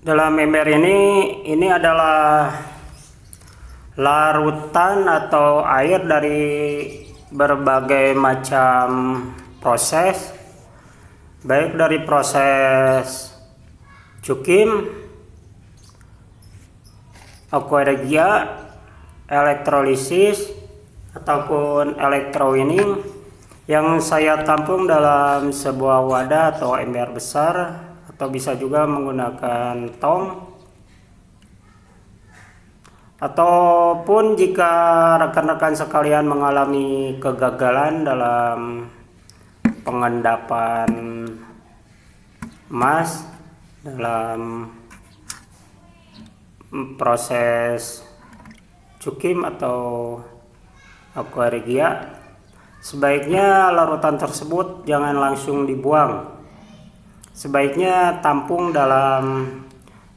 Dalam ember ini adalah larutan atau air dari berbagai macam proses, baik dari proses cukim, aquaregia, elektrolisis ataupun electrowinning yang saya tampung dalam sebuah wadah atau ember besar, atau bisa juga menggunakan tong. Ataupun jika rekan-rekan sekalian mengalami kegagalan dalam pengendapan emas dalam proses cukim atau aquaregia, sebaiknya larutan tersebut jangan langsung dibuang. Sebaiknya tampung dalam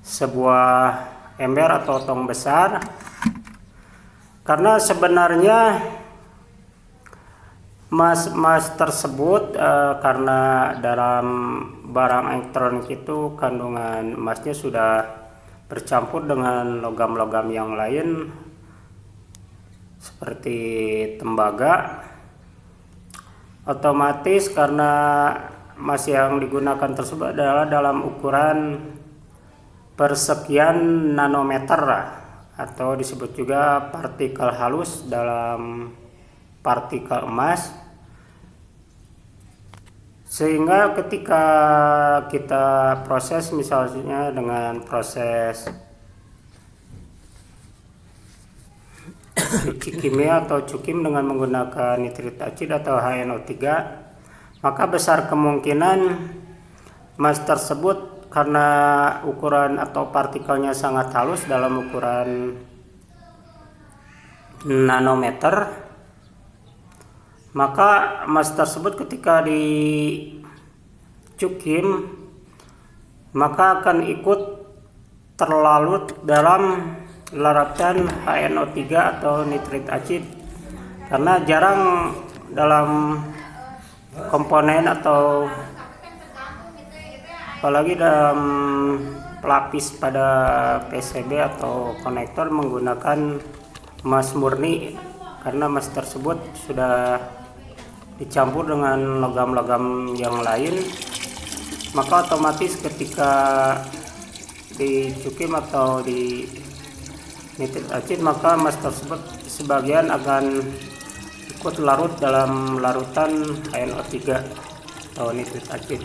sebuah ember atau tong besar, karena sebenarnya emas tersebut karena dalam barang elektronik itu kandungan emasnya sudah bercampur dengan logam-logam yang lain seperti tembaga, otomatis karena emas yang digunakan tersebut adalah dalam ukuran persekian nanometer atau disebut juga partikel halus dalam partikel emas, sehingga ketika kita proses misalnya dengan proses kimia atau cukim dengan menggunakan nitrit acid atau HNO3, maka besar kemungkinan emas tersebut karena ukuran atau partikelnya sangat halus dalam ukuran nanometer, maka emas tersebut ketika dicukim maka akan ikut terlarut dalam larutan HNO3 atau nitrit acid, karena jarang dalam komponen atau apalagi dalam pelapis pada PCB atau konektor menggunakan emas murni, karena emas tersebut sudah dicampur dengan logam-logam yang lain, maka otomatis ketika dicukim atau di nitrit acid maka emas tersebut sebagian akan ikut larut dalam larutan HNO3 atau nitrit acid.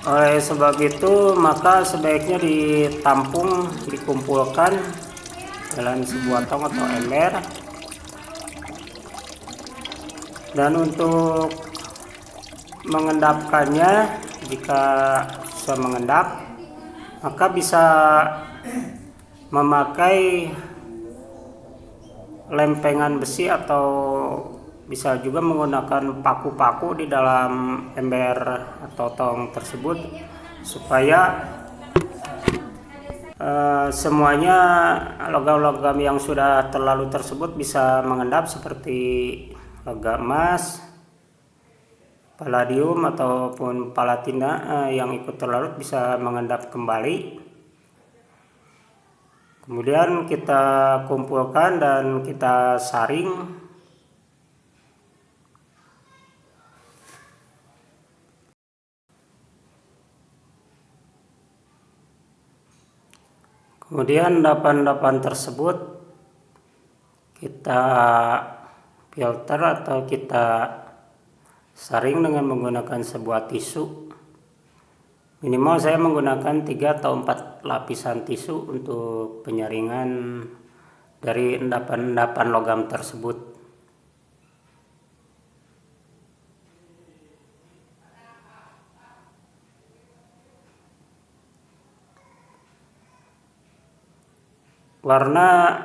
Oleh sebab itu maka sebaiknya ditampung, dikumpulkan dalam sebuah tong atau ember, dan untuk mengendapkannya, jika sudah mengendap maka bisa memakai lempengan besi atau bisa juga menggunakan paku-paku di dalam ember atau tong tersebut, supaya semuanya logam-logam yang sudah terlalu tersebut bisa mengendap, seperti logam emas, palladium ataupun palatina yang ikut terlarut bisa mengendap kembali. Kemudian kita kumpulkan dan kita saring. Kemudian endapan-endapan tersebut kita filter atau kita saring dengan menggunakan sebuah tisu. Minimal saya menggunakan 3 atau 4 lapisan tisu untuk penyaringan dari endapan-endapan logam tersebut. Warna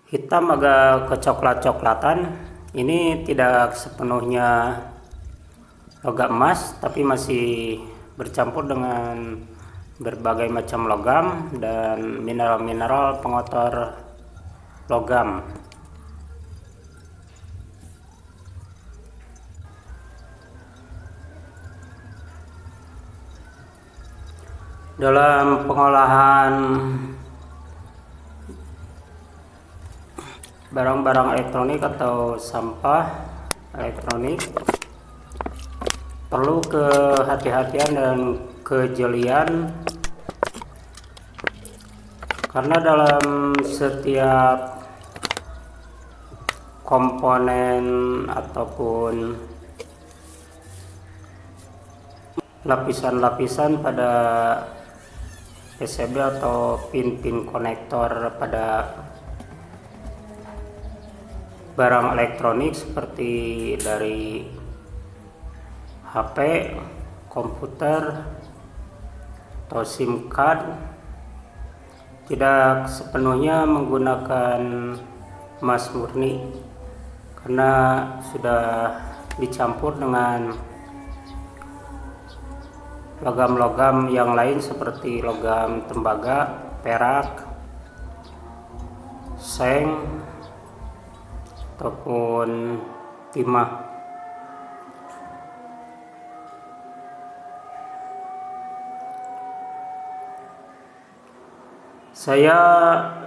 hitam agak kecoklat-coklatan. Ini tidak sepenuhnya logam emas, tapi masih bercampur dengan berbagai macam logam dan mineral-mineral pengotor logam. Dalam pengolahan barang-barang elektronik atau sampah elektronik perlu kehati-hatian dan kejelian, karena dalam setiap komponen ataupun lapisan-lapisan pada PCB atau pin-pin konektor pada barang elektronik seperti dari HP, komputer, atau SIM card tidak sepenuhnya menggunakan emas murni, karena sudah dicampur dengan logam-logam yang lain seperti logam tembaga, perak, seng, ataupun timah. Saya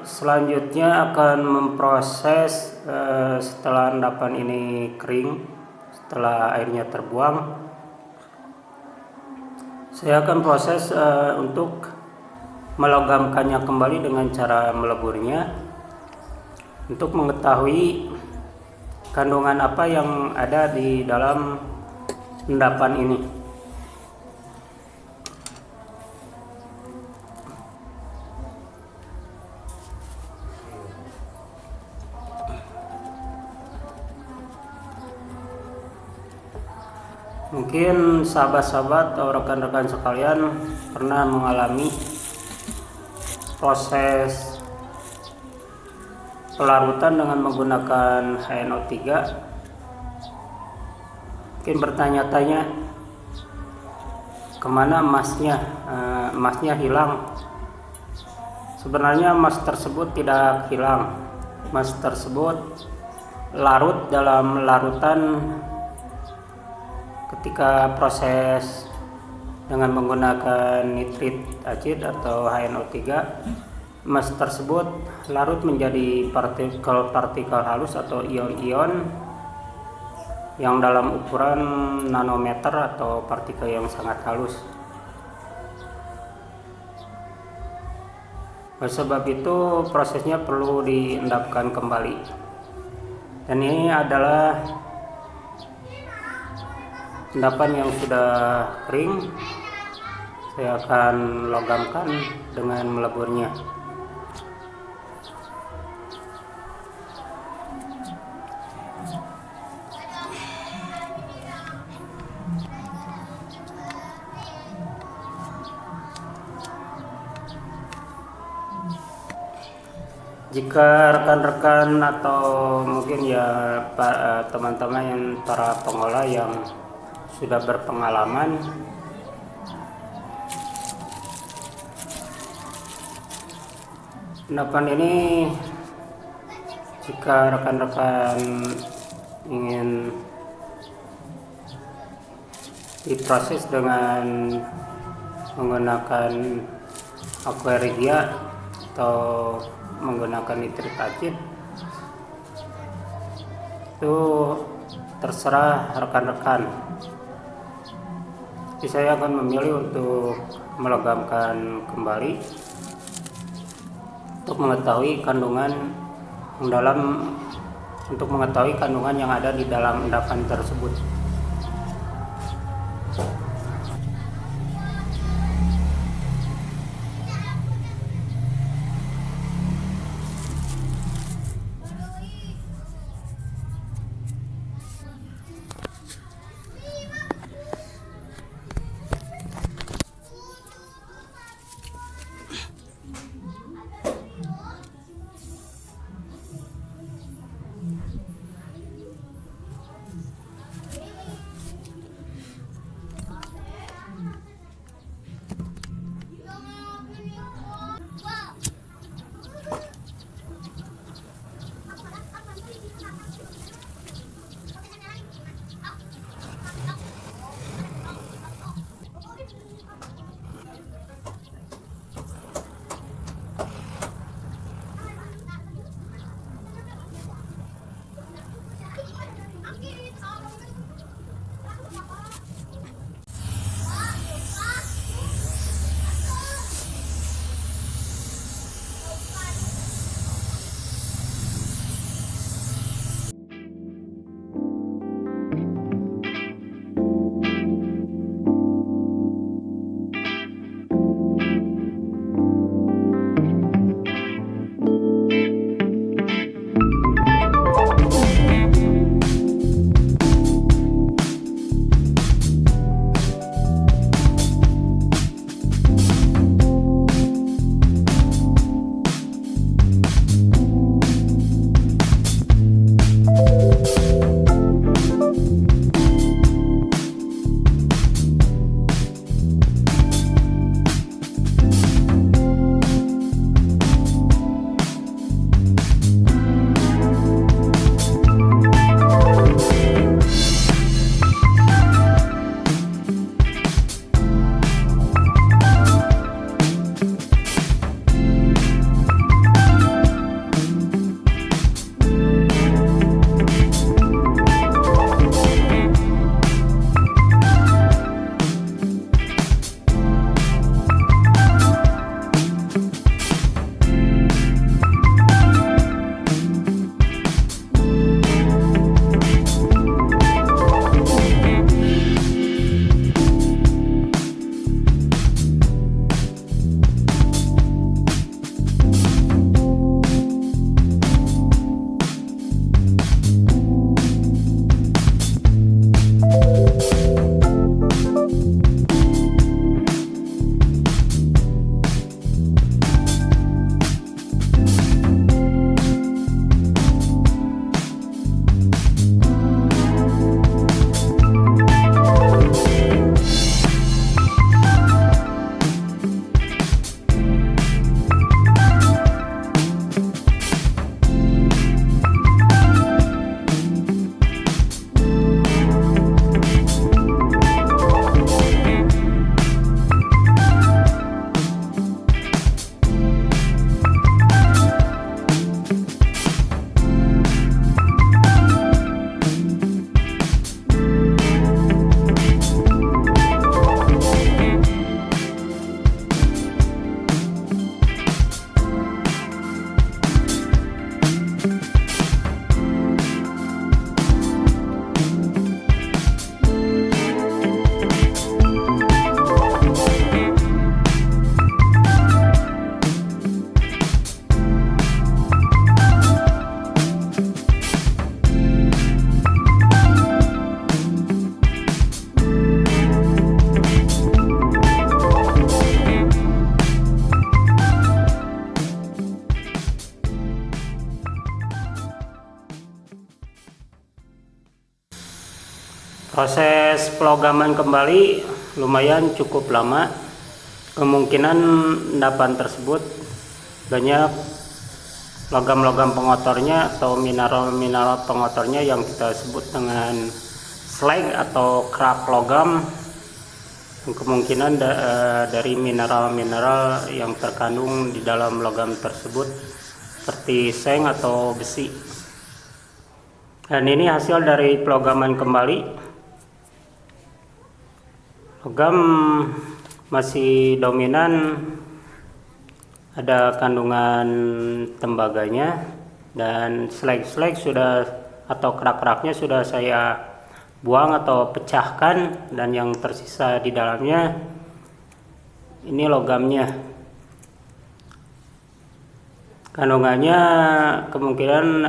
selanjutnya akan memproses setelah endapan ini kering, setelah airnya terbuang, saya akan proses untuk melogamkannya kembali dengan cara meleburnya untuk mengetahui kandungan apa yang ada di dalam endapan ini. Mungkin sahabat-sahabat atau rekan-rekan sekalian pernah mengalami proses pelarutan dengan menggunakan HNO3. Mungkin bertanya-tanya, kemana emasnya? Emasnya hilang. Sebenarnya emas tersebut tidak hilang. Emas tersebut larut dalam larutan ketika proses dengan menggunakan nitrit acid atau HNO3. Emas tersebut larut menjadi partikel-partikel halus atau ion-ion yang dalam ukuran nanometer atau partikel yang sangat halus. Oleh sebab itu prosesnya perlu diendapkan kembali, dan ini adalah endapan yang sudah kering. Saya akan logamkan dengan meleburnya. Jika rekan-rekan atau mungkin ya teman-teman yang para pengolah yang sudah berpengalaman, endapan ini jika rekan-rekan ingin diproses dengan menggunakan aqua regia atau menggunakan nitrit acid, itu terserah rekan-rekan. Jadi saya akan memilih untuk melogamkan kembali untuk mengetahui kandungan yang ada di dalam endapan tersebut. Proses pelogaman kembali lumayan cukup lama. Kemungkinan endapan tersebut banyak logam-logam pengotornya atau mineral-mineral pengotornya yang kita sebut dengan slag atau kerak logam. Kemungkinan dari mineral-mineral yang terkandung di dalam logam tersebut seperti seng atau besi. Dan ini hasil dari pelogaman kembali. Logam masih dominan, ada kandungan tembaganya, dan slag-slag sudah atau kerak-keraknya sudah saya buang atau pecahkan, dan yang tersisa di dalamnya ini logamnya. Kandungannya kemungkinan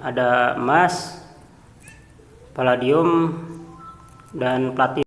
ada emas, palladium, dan platinum.